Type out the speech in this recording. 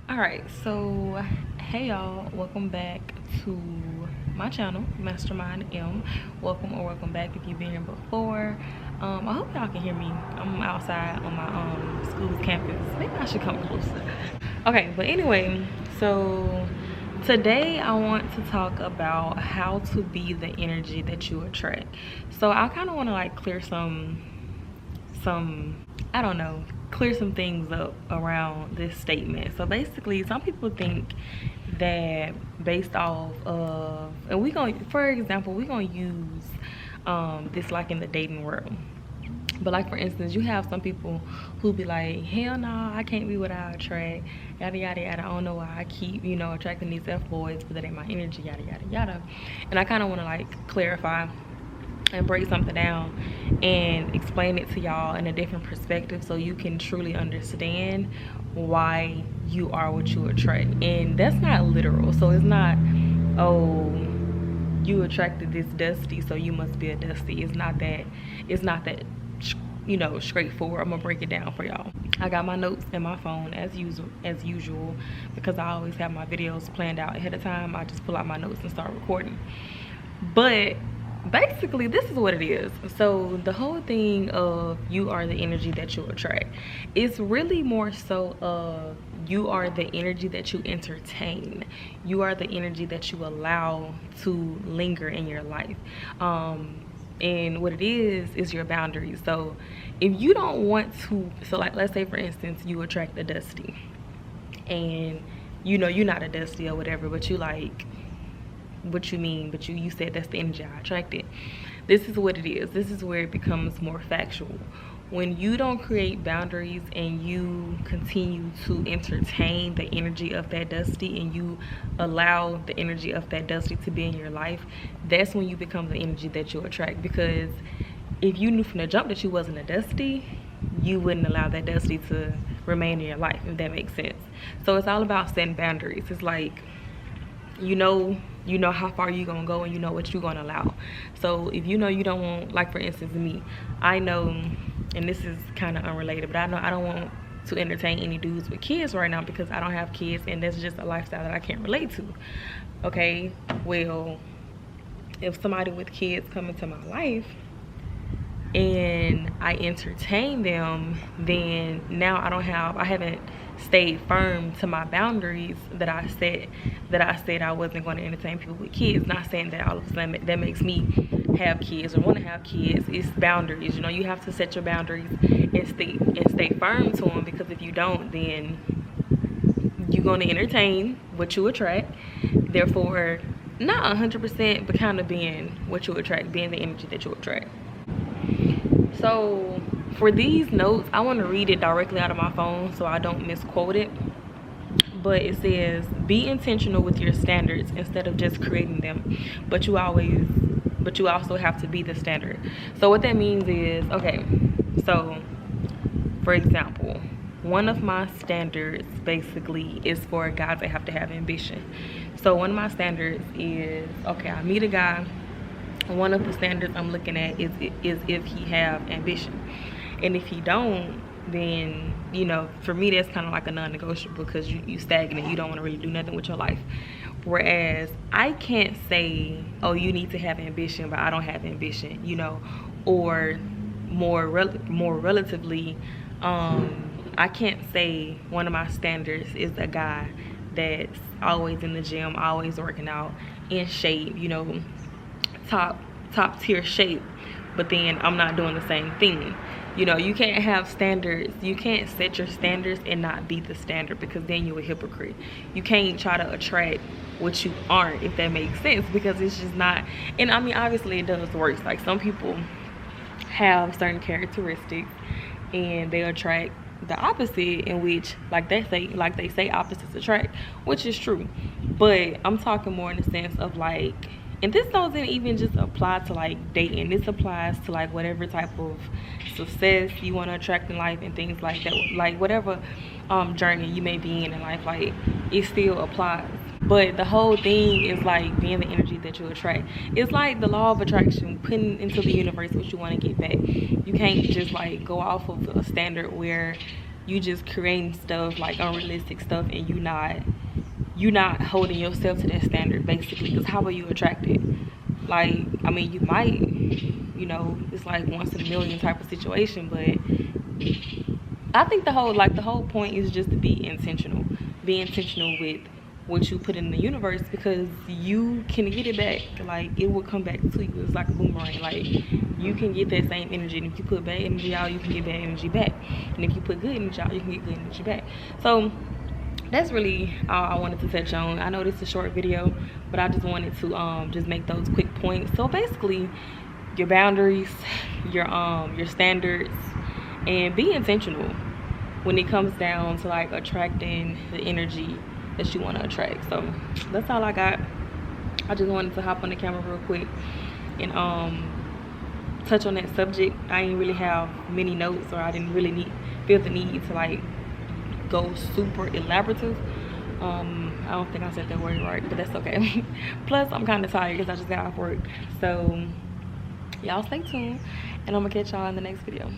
All right, so hey y'all, welcome back to my channel, Mastermind M. Welcome back if you've been here before. I hope y'all can hear me. I'm outside on my school's campus. Maybe I should come closer. Okay, but anyway, so today I want to talk about how to be the energy that you attract. So I kind of want to like clear some I don't know, clear some things up around this statement. So basically, some people think that based off of, and we gonna, for example, we gonna use this like in the dating world. But like for instance, you have some people who be like, hell no, I can't be what I attract, yada yada yada. I don't know why I keep, attracting these F boys, but that ain't my energy, yada yada yada. And I kind of want to like clarify and break something down and explain it to y'all in a different perspective so you can truly understand why you are what you attract. And that's not literal. So it's not, oh, you attracted this dusty, so you must be a dusty. It's not that straightforward. I'm gonna break it down for y'all. I got my notes in my phone as usual because I always have my videos planned out ahead of time. I just pull out my notes and start recording. But basically this is what it is. So the whole thing of you are the energy that you attract, it's really more so of you are the energy that you entertain. You are the energy that you allow to linger in your life. And what it is your boundaries. So if you don't want to, so like let's say for instance you attract a dusty and you're not a dusty or whatever, but you like what you mean, but you said that's the energy I attracted. This is what it is. This is where it becomes more factual. When you don't create boundaries and you continue to entertain the energy of that dusty and you allow the energy of that dusty to be in your life, that's when you become the energy that you attract. Because if you knew from the jump that you wasn't a dusty, you wouldn't allow that dusty to remain in your life, if that makes sense. So it's all about setting boundaries. It's like you know how far you're gonna go and you know what you're gonna allow. So if you don't want, like for instance me, I know, and this is kind of unrelated, but I know I don't want to entertain any dudes with kids right now because I don't have kids and that's just a lifestyle that I can't relate to. Okay, well, if somebody with kids come into my life and I entertain them, then now I haven't stayed firm to my boundaries that I said I wasn't going to entertain people with kids. Not saying that all of a sudden that makes me have kids or want to have kids. It's boundaries. You have to set your boundaries and stay firm to them, because if you don't, then you're going to entertain what you attract. Therefore, not 100%, but kind of being what you attract, being the energy that you attract. So for these notes, I want to read it directly out of my phone so I don't misquote it. But it says, be intentional with your standards instead of just creating them. But you also have to be the standard. So what that means is, okay, so for example, one of my standards basically is for guys that have to have ambition. So one of my standards is, okay, I meet a guy. One of the standards I'm looking at is if he have ambition. And if he don't, then for me that's kind of like a non-negotiable, because you stagnant. You don't want to really do nothing with your life. Whereas I can't say, oh, you need to have ambition, but I don't have ambition, or more relatively, I can't say one of my standards is a guy that's always in the gym, always working out, in shape, top tier shape, but then I'm not doing the same thing. You can't have standards. You can't set your standards and not be the standard, because then you're a hypocrite. You can't try to attract what you aren't, if that makes sense, because it's just not. And I mean, obviously it does work. Like some people have certain characteristics and they attract the opposite, in which like they say opposites attract, which is true. But I'm talking more in the sense of like, and this doesn't even just apply to like dating. This applies to like whatever type of success you want to attract in life and things like that. Like whatever journey you may be in life, like it still applies. But the whole thing is like being the energy that you attract. It's like the law of attraction, putting into the universe what you want to get back. You can't just like go off of a standard where you just creating stuff like unrealistic stuff, and you not holding yourself to that standard basically. Because how will you attract it? Like, I mean, you might, you know, it's like once in a million type of situation, but I think the whole point is just to be intentional. Be intentional with what you put in the universe, because you can get it back. Like, it will come back to you. It's like a boomerang. Like, you can get that same energy, and if you put bad energy out, you can get bad energy back, and if you put good energy out, you can get good energy back. So that's really all I wanted to touch on. I know this is a short video, but I just wanted to just make those quick points. So basically, your boundaries, your standards, and be intentional when it comes down to like attracting the energy that you want to attract. So that's all I got. I just wanted to hop on the camera real quick and touch on that subject. I didn't really have many notes, or I didn't really feel the need to like go super elaborative. I don't think I said that word right, but that's okay. Plus, I'm kind of tired because I just got off work. So y'all stay tuned, and I'm gonna catch y'all in the next video.